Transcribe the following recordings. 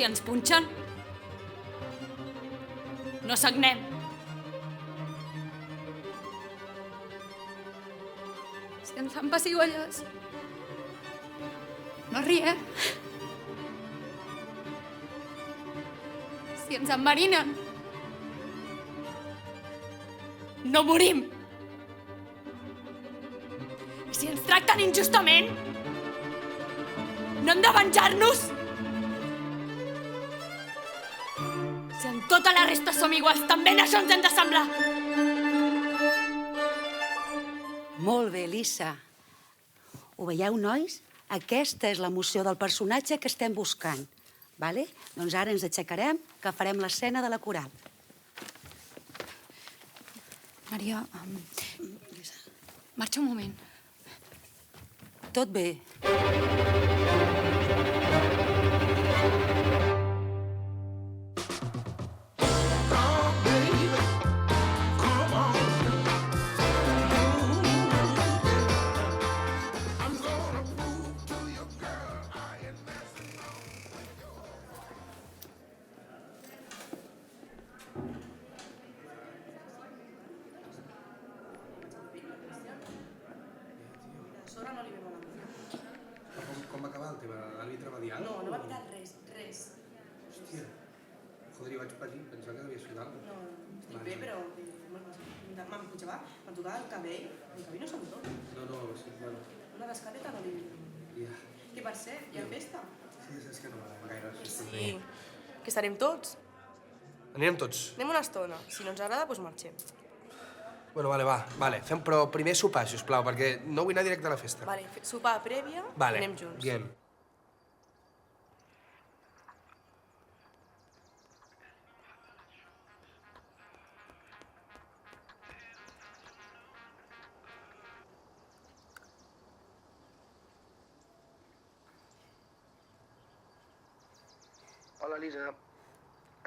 ens punxen, no sagnem. Si ens fan pessigolles, no riem. Si ens enverinen, no morim. I si ens tracten injustament, no hem de venjar-nos. Si en tota la resta som iguals, també en això ens hem de semblar. Molt bé, Elisa. Ho veieu, nois? Aquesta és l'emoció del personatge que estem buscant. Vale? Doncs ara ens aixecarem, que farem l'escena de la coral. Maria, marxa un moment. Tot bé. Com va acabar el tema? L'àrbitre va dir alguna cosa? No va pitar res. Hòstia, joder, vaig patir, pensava que devia ser alguna cosa. No, estic bé, però... M'em tocava el cabell no se'm tot. No, sí, bueno, Una descareta no li... ja. Que per cert, hi ha festa. Sí, és que no m'agrada gaire. Sí, que estarem tots. Anirem tots. Anem una estona. Si no ens agrada, doncs marxem. Bueno, vale. Fem però primer sopar, sisplau, perquè no vull anar directe a la festa. Vale, sopar prèvia i anem junts. Bien. Hola, Lisa.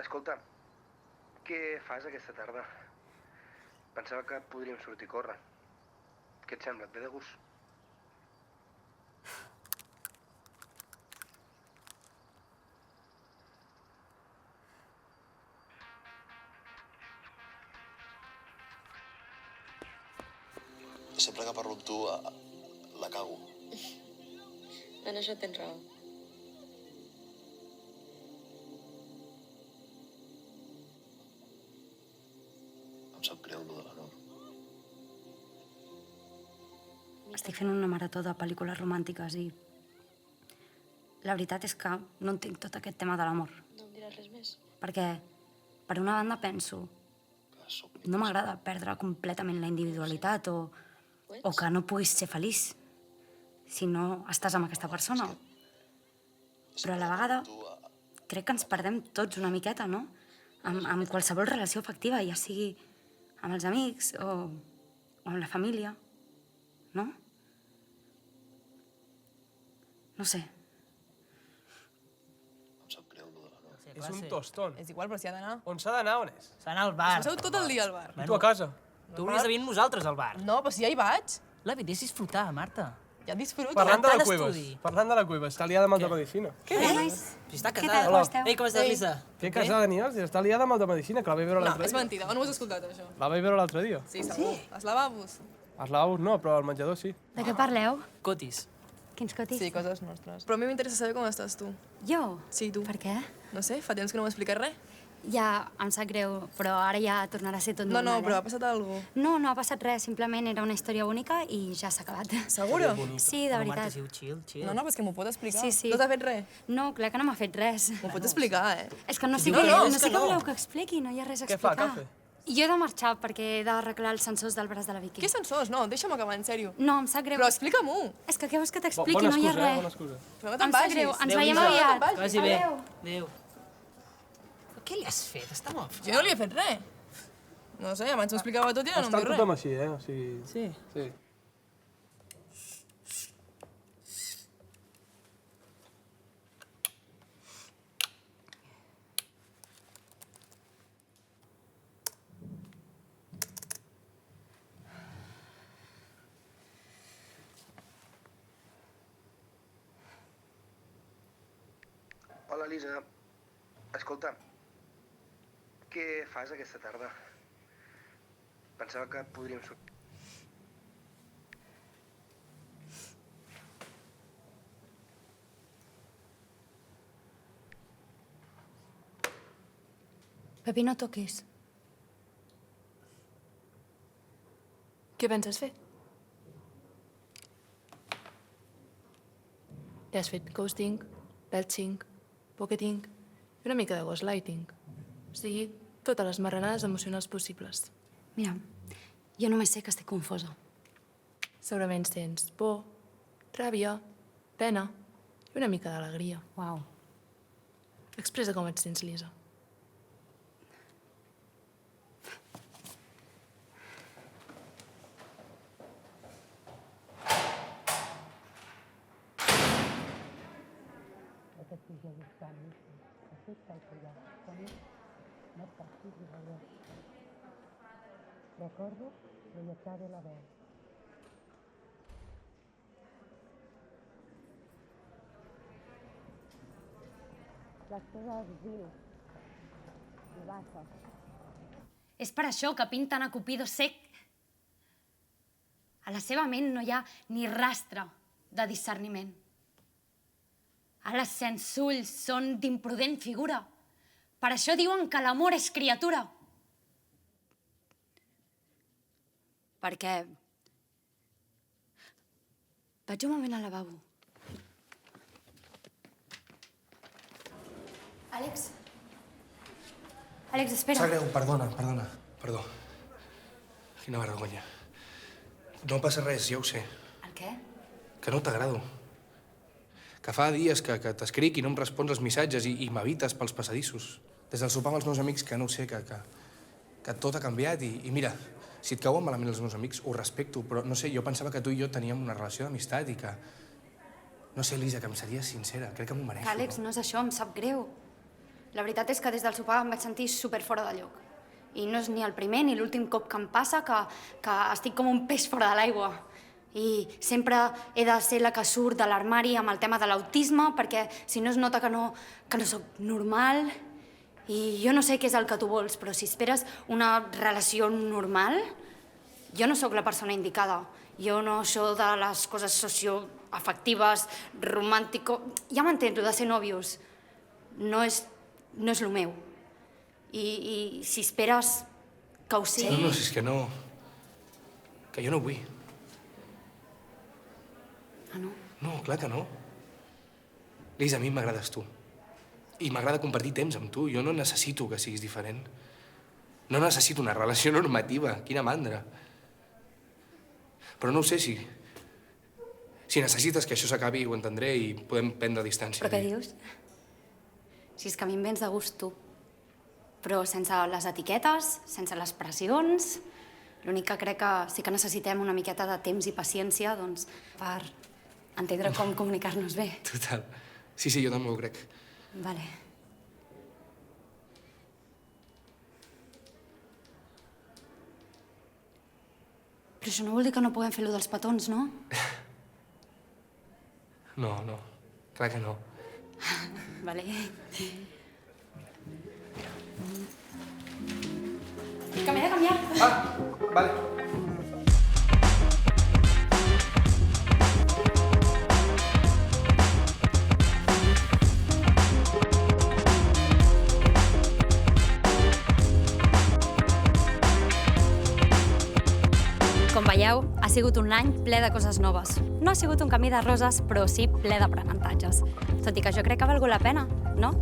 Escolta, què fas aquesta tarda? Pensava que podríem sortir a córrer. Què et sembla? Et ve de gust? Sempre que parlo amb tu, la cago. En això tens raó. Em sap greu, lo de la Nor. Estic fent una marató de pel·lícules romàntiques i la veritat és que no entenc tot aquest tema de l'amor. No em diràs res més? Perquè, per una banda, penso, no m'agrada perdre completament la individualitat o que no puguis ser feliç si no estàs amb aquesta persona. Però a la vegada crec que ens perdem tots una miqueta, no? Amb qualsevol relació afectiva, ja sigui amb els amics o amb la família, no? No sé. Em sap greu, lo de la Nor. És un tostón. És igual, però si ha d'anar. On s'ha d'anar, on és? S'ha d'anar al bar. Passeu tot el dia al bar. I tu a casa? Tu hauries de venir amb nosaltres al bar. No, però si ja hi vaig. La vida és disfrutar, Marta. Ja disfruto. Parlant de la tant Cuevas. estudi. Parlant de la Cuevas. Està liada amb el de Medicina. Hola, nois. Si està Què tal, casada. com esteu? Ei, com estàs, Lisa? Què casada ni és? Està liada amb el de Medicina, que la vaig veure No, l'altre és dia. mentida, on ho has escoltat, això? La vaig veure l'altre dia. Sí, segur. Els lavabos. Els lavabos no, però al menjador sí. De què parleu? Cotis. Quins cotis? Sí, coses nostres. Però a mi m'interessa saber com estàs tu. Jo? Sí, tu. Per què? No sé, fa temps que no m'expliques res. Ja, em sap greu, però ara ja tornarà a ser tot No, normal, però ha passat alguna cosa. No, no ha passat res, simplement era una història única i ja s'ha acabat. Segura? Sí, de No, Marta, veritat. siu, chill. No, però és que m'ho pot explicar. Sí, sí. No t'ha fet res? No, clar que no m'ha fet res. M'ho pots explicar, És que no sé, No, què, no, no, és sé que què no. voleu que expliqui, no hi ha res a Què fa, explicar. cafè? Jo he de marxar perquè he d'arreglar els sensors del braç de la Vicky. Què sensors? No, deixa'm acabar, en sèrio. No, em sap greu. Però explica-m'ho. És que què vols que t'expliqui? Bona No hi ha excusa, res. bona excusa. Però no te'n Em sap vagis. greu, ens Adéu, veiem Lisa. aviat. Vagi. Que vagi bé. Adéu. Adéu. Però què li has fet? Està molt... Jo no li he fet res. No sé, abans m'ho explicava tot i ara no em Està diu tothom res. així, O sigui... Sí. Sí. Hola, Lisa. Escolta, què fas aquesta tarda? Pensava que podríem sortir. Pepi, no toquis. Què penses fer? Ja has fet ghosting, belching, pocketing i una mica de gaslighting. O sigui, totes les marranades emocionals possibles. Mira, jo només sé que estic confosa. Segurament sents por, ràbia, pena i una mica d'alegria. Uau. Expressa com et sents, Lisa. Recordo proyectar de la veu. Les coses vils i baixes. És per això que pinten a Cupido sec. A la seva ment no hi ha ni rastre de discerniment. A les sens ulls són d'imprudent figura. Per això diuen que l'amor és criatura. Perquè... Vaig un moment al lavabo. Àlex? Àlex, espera. Sap greu, perdó. Quina vergonya. No passa res, ja ho sé. El què? Que no t'agrado. Que fa dies que t'escric i no em respons els missatges i m'evites pels passadissos. Des del sopar amb els meus amics que no ho sé, que tot ha canviat i mira, si et cauen malament els meus amics, ho respecto, però no sé, jo pensava que tu i jo teníem una relació d'amistat i que... No sé, Lisa, que em series sincera, crec que m'ho mereixo. Àlex, no és això, em sap greu. La veritat és que des del sopar em vaig sentir super fora de lloc. I no és ni el primer ni l'últim cop que em passa que estic com un peix fora de l'aigua. I sempre he de ser la que surt de l'armari amb el tema de l'autisme, perquè si no es nota que no sóc normal. I jo no sé què és el que tu vols, però si esperes una relació normal, jo no sóc la persona indicada. Jo no això de les coses socioafectives, romàntico... Ja m'entens, de ser nòvios. No és el meu. I si esperes que ho sigui... No, si és que no... Que jo no vull. Ah, no? No, clar que no. Lisa, a mi m'agrades tu. I m'agrada compartir temps amb tu. Jo no necessito que siguis diferent. No necessito una relació normativa. Quina mandra. Però no ho sé, si necessites que això s'acabi, ho entendré i podem prendre distància. Però què dius? Si és que a mi em vens de gust tu. Però sense les etiquetes, sense les pressions... L'únic que crec que sí que necessitem una miqueta de temps i paciència, doncs, per entendre com comunicar-nos bé. Total. Sí, jo també ho crec. Vale. Però això no vol dir que no puguem fer-lo dels petons, no? No, clar que no. Vale. Que m'he de canviar. Vale. Com veieu, ha sigut un any ple de coses noves. No ha sigut un camí de roses, però sí ple d'aprenentatges. Tot i que jo crec que ha valgut la pena, no?